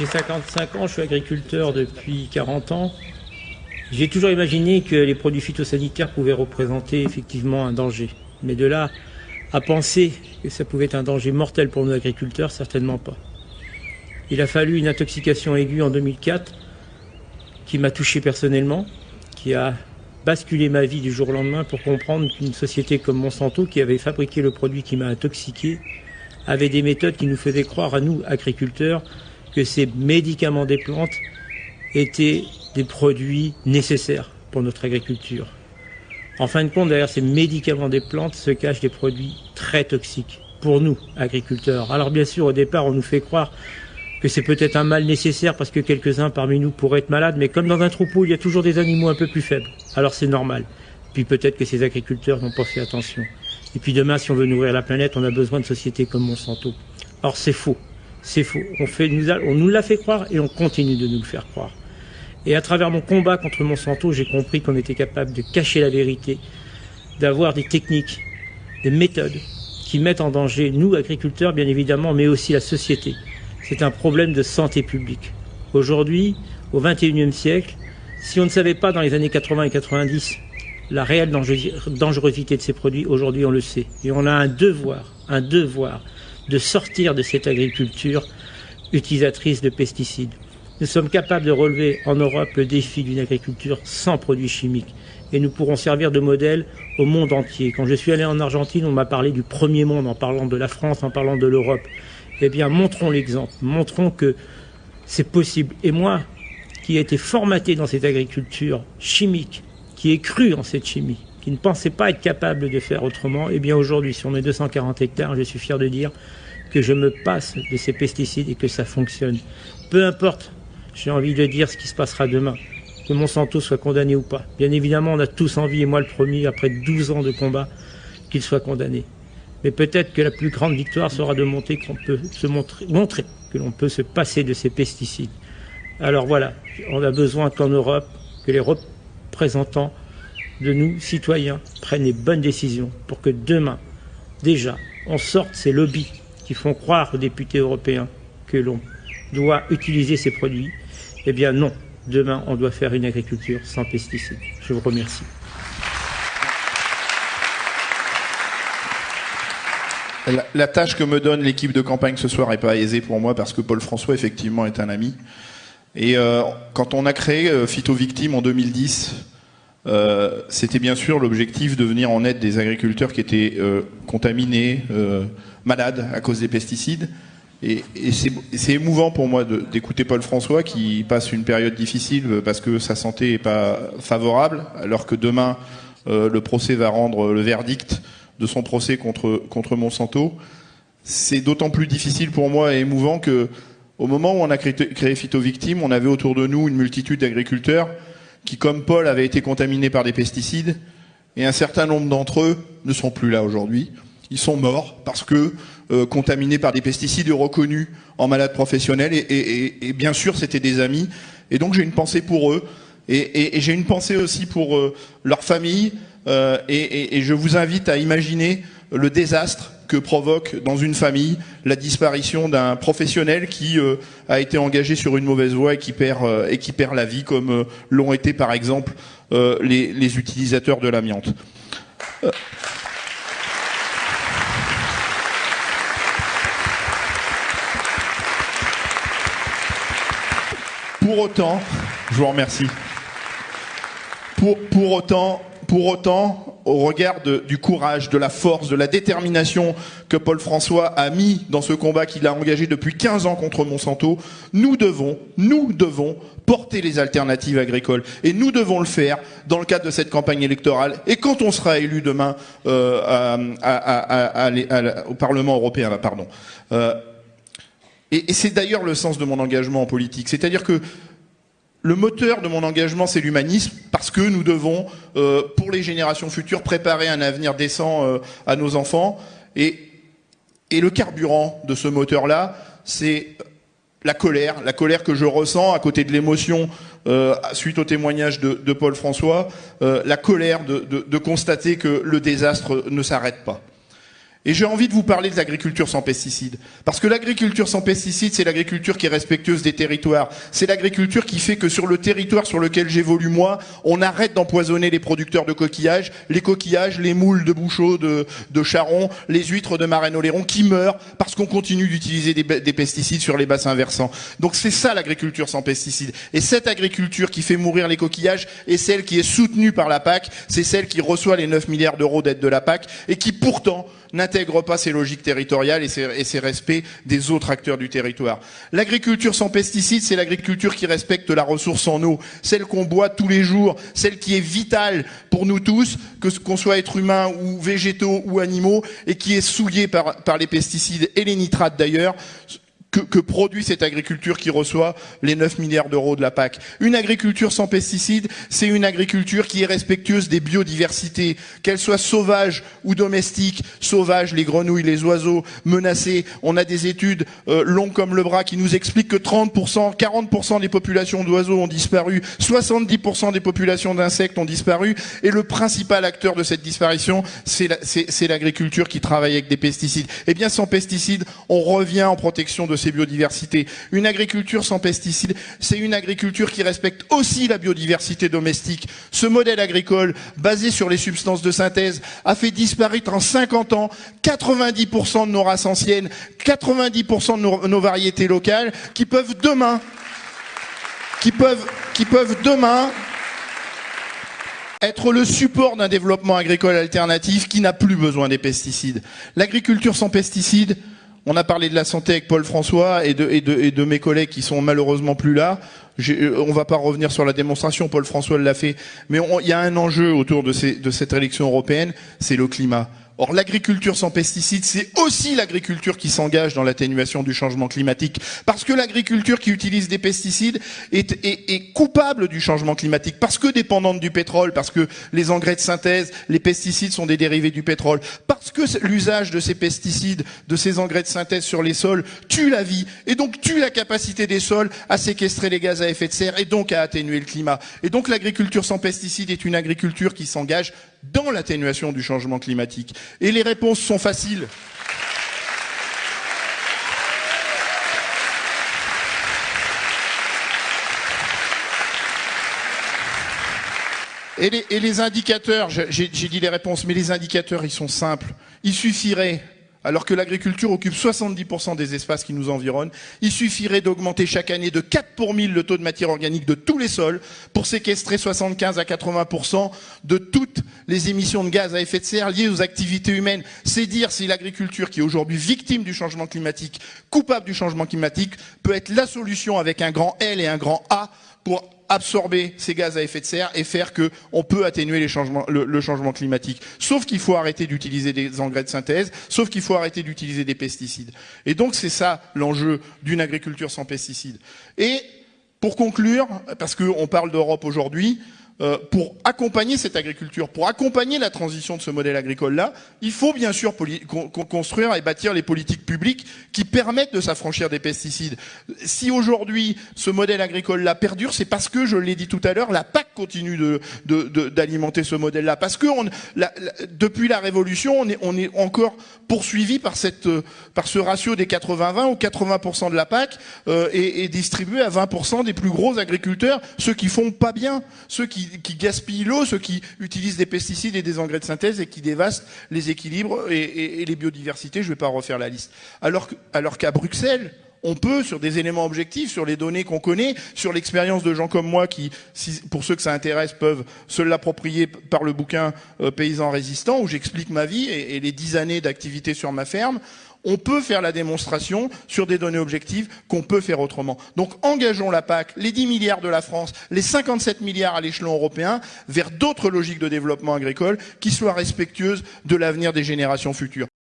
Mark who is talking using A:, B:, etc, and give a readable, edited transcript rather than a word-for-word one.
A: J'ai 55 ans, je suis agriculteur depuis 40 ans. J'ai toujours imaginé que les produits phytosanitaires pouvaient représenter effectivement un danger. Mais de là à penser que ça pouvait être un danger mortel pour nos agriculteurs, certainement pas. Il a fallu une intoxication aiguë en 2004 qui m'a touché personnellement, qui a basculé ma vie du jour au lendemain pour comprendre qu'une société comme Monsanto, qui avait fabriqué le produit qui m'a intoxiqué, avait des méthodes qui nous faisaient croire à nous, agriculteurs, que ces médicaments des plantes étaient des produits nécessaires pour notre agriculture. En fin de compte, derrière ces médicaments des plantes se cachent des produits très toxiques pour nous, agriculteurs. Alors bien sûr, au départ, on nous fait croire que c'est peut-être un mal nécessaire parce que quelques-uns parmi nous pourraient être malades, mais comme dans un troupeau, il y a toujours des animaux un peu plus faibles. Alors c'est normal. Puis peut-être que ces agriculteurs n'ont pas fait attention. Et puis demain, si on veut nourrir la planète, on a besoin de sociétés comme Monsanto. Or c'est faux. C'est faux. On nous l'a fait croire et on continue de nous le faire croire. Et à travers mon combat contre Monsanto, j'ai compris qu'on était capable de cacher la vérité, d'avoir des techniques, des méthodes qui mettent en danger nous, agriculteurs, bien évidemment, mais aussi la société. C'est un problème de santé publique. Aujourd'hui, au XXIe siècle, si on ne savait pas dans les années 80 et 90 la réelle dangerosité de ces produits, aujourd'hui on le sait. Et on a un devoir de sortir de cette agriculture utilisatrice de pesticides. Nous sommes capables de relever en Europe le défi d'une agriculture sans produits chimiques. Et nous pourrons servir de modèle au monde entier. Quand je suis allé en Argentine, on m'a parlé du premier monde en parlant de la France, en parlant de l'Europe. Eh bien, montrons l'exemple, montrons que c'est possible. Et moi, qui ai été formaté dans cette agriculture chimique, qui ai cru en cette chimie, qui ne pensait pas être capable de faire autrement, eh bien aujourd'hui, sur mes 240 hectares, je suis fier de dire que je me passe de ces pesticides et que ça fonctionne. Peu importe, j'ai envie de dire ce qui se passera demain, que Monsanto soit condamné ou pas. Bien évidemment, on a tous envie, et moi le premier, après 12 ans de combat, qu'il soit condamné. Mais peut-être que la plus grande victoire sera de montrer que l'on peut se passer de ces pesticides. Alors voilà, on a besoin qu'en Europe, que les représentants de nous, citoyens, prennent les bonnes décisions pour que demain, déjà, on sorte ces lobbies qui font croire aux députés européens que l'on doit utiliser ces produits. Eh bien non, demain, on doit faire une agriculture sans pesticides. Je vous remercie.
B: La tâche que me donne l'équipe de campagne ce soir n'est pas aisée pour moi parce que Paul François, effectivement, est un ami. Et quand on a créé Phytovictime en 2010, c'était bien sûr l'objectif de venir en aide des agriculteurs qui étaient contaminés, malades à cause des pesticides. Et c'est émouvant pour moi d'écouter Paul François qui passe une période difficile parce que sa santé n'est pas favorable, alors que demain, le procès va rendre le verdict de son procès contre Monsanto. C'est d'autant plus difficile pour moi et émouvant que au moment où on a créé Phytovictime, on avait autour de nous une multitude d'agriculteurs qui, comme Paul, avaient été contaminés par des pesticides, et un certain nombre d'entre eux ne sont plus là aujourd'hui. Ils sont morts parce que contaminés par des pesticides et reconnus en malades professionnels, et bien sûr c'était des amis, et donc j'ai une pensée pour eux, et j'ai une pensée aussi pour leurs familles, et je vous invite à imaginer le désastre que provoque dans une famille la disparition d'un professionnel qui a été engagé sur une mauvaise voie et qui perd la vie, comme l'ont été par exemple les utilisateurs de l'amiante. Pour autant, je vous remercie. Pour autant, au regard du courage, de la force, de la détermination que Paul François a mis dans ce combat qu'il a engagé depuis 15 ans contre Monsanto, nous devons porter les alternatives agricoles. Et nous devons le faire dans le cadre de cette campagne électorale. Et quand on sera élu demain au Parlement européen, pardon. Et c'est d'ailleurs le sens de mon engagement en politique. C'est-à-dire que le moteur de mon engagement, c'est l'humanisme, parce que nous devons, pour les générations futures, préparer un avenir décent à nos enfants. Et le carburant de ce moteur-là, c'est la colère que je ressens à côté de l'émotion suite au témoignage de Paul François, la colère de constater que le désastre ne s'arrête pas. Et j'ai envie de vous parler de l'agriculture sans pesticides. Parce que l'agriculture sans pesticides, c'est l'agriculture qui est respectueuse des territoires. C'est l'agriculture qui fait que sur le territoire sur lequel j'évolue moi, on arrête d'empoisonner les producteurs de coquillages, les moules de Bouchot, de Charon, les huîtres de Marennes-Oléron qui meurent parce qu'on continue d'utiliser des pesticides sur les bassins versants. Donc c'est ça l'agriculture sans pesticides. Et cette agriculture qui fait mourir les coquillages est celle qui est soutenue par la PAC, c'est celle qui reçoit les 9 milliards d'euros d'aide de la PAC et qui pourtant n'intègre pas ces logiques territoriales et ces respects des autres acteurs du territoire. L'agriculture sans pesticides, c'est l'agriculture qui respecte la ressource en eau, celle qu'on boit tous les jours, celle qui est vitale pour nous tous, qu'on soit être humain ou végétaux ou animaux, et qui est souillée par les pesticides et les nitrates d'ailleurs, que produit cette agriculture qui reçoit les 9 milliards d'euros de la PAC. Une agriculture sans pesticides, c'est une agriculture qui est respectueuse des biodiversités, qu'elle soit sauvage ou domestique. Sauvage, les grenouilles, les oiseaux menacés. On a des études longues comme le bras qui nous expliquent que 30%, 40% des populations d'oiseaux ont disparu, 70% des populations d'insectes ont disparu, et le principal acteur de cette disparition, c'est l'agriculture qui travaille avec des pesticides. Eh bien, sans pesticides, on revient en protection de ces biodiversités. Une agriculture sans pesticides, c'est une agriculture qui respecte aussi la biodiversité domestique. Ce modèle agricole, basé sur les substances de synthèse, a fait disparaître en 50 ans 90% de nos races anciennes, 90% de nos variétés locales, qui peuvent demain être le support d'un développement agricole alternatif qui n'a plus besoin des pesticides. L'agriculture sans pesticides, on a parlé de la santé avec Paul François et de mes collègues qui sont malheureusement plus là. On va pas revenir sur la démonstration, Paul François l'a fait, mais il y a un enjeu autour de cette élection européenne, c'est le climat. Or, l'agriculture sans pesticides, c'est aussi l'agriculture qui s'engage dans l'atténuation du changement climatique. Parce que l'agriculture qui utilise des pesticides est coupable du changement climatique. Parce que dépendante du pétrole, parce que les engrais de synthèse, les pesticides sont des dérivés du pétrole. Parce que l'usage de ces pesticides, de ces engrais de synthèse sur les sols tue la vie. Et donc tue la capacité des sols à séquestrer les gaz à effet de serre et donc à atténuer le climat. Et donc l'agriculture sans pesticides est une agriculture qui s'engage dans l'atténuation du changement climatique. Et les réponses sont faciles. Et les indicateurs, j'ai dit les réponses, mais les indicateurs, ils sont simples. Il suffirait, alors que l'agriculture occupe 70% des espaces qui nous environnent, il suffirait d'augmenter chaque année de 4 pour 1000 le taux de matière organique de tous les sols pour séquestrer 75 à 80% de toutes les émissions de gaz à effet de serre liées aux activités humaines. C'est dire si l'agriculture, qui est aujourd'hui victime du changement climatique, coupable du changement climatique, peut être la solution avec un grand L et un grand A pour absorber ces gaz à effet de serre et faire que on peut atténuer le changement climatique. Sauf qu'il faut arrêter d'utiliser des engrais de synthèse, sauf qu'il faut arrêter d'utiliser des pesticides. Et donc c'est ça l'enjeu d'une agriculture sans pesticides. Et pour conclure, parce qu'on parle d'Europe aujourd'hui, pour accompagner cette agriculture, pour accompagner la transition de ce modèle agricole-là, il faut bien sûr construire et bâtir les politiques publiques qui permettent de s'affranchir des pesticides. Si aujourd'hui ce modèle agricole-là perdure, c'est parce que, je l'ai dit tout à l'heure, la PAC continue d'alimenter ce modèle-là. Parce que depuis la Révolution, on est encore poursuivi par ce ratio des 80-20 où 80% de la PAC est distribué à 20% des plus gros agriculteurs, ceux qui font pas bien, ceux qui gaspillent l'eau, ceux qui utilisent des pesticides et des engrais de synthèse et qui dévastent les équilibres et les biodiversités. Je ne vais pas refaire la liste. Alors qu'à Bruxelles, on peut, sur des éléments objectifs, sur les données qu'on connaît, sur l'expérience de gens comme moi qui, pour ceux que ça intéresse, peuvent se l'approprier par le bouquin Paysans résistants, où j'explique ma vie et les 10 années d'activité sur ma ferme, on peut faire la démonstration sur des données objectives qu'on peut faire autrement. Donc engageons la PAC, les 10 milliards de la France, les 57 milliards à l'échelon européen, vers d'autres logiques de développement agricole qui soient respectueuses de l'avenir des générations futures.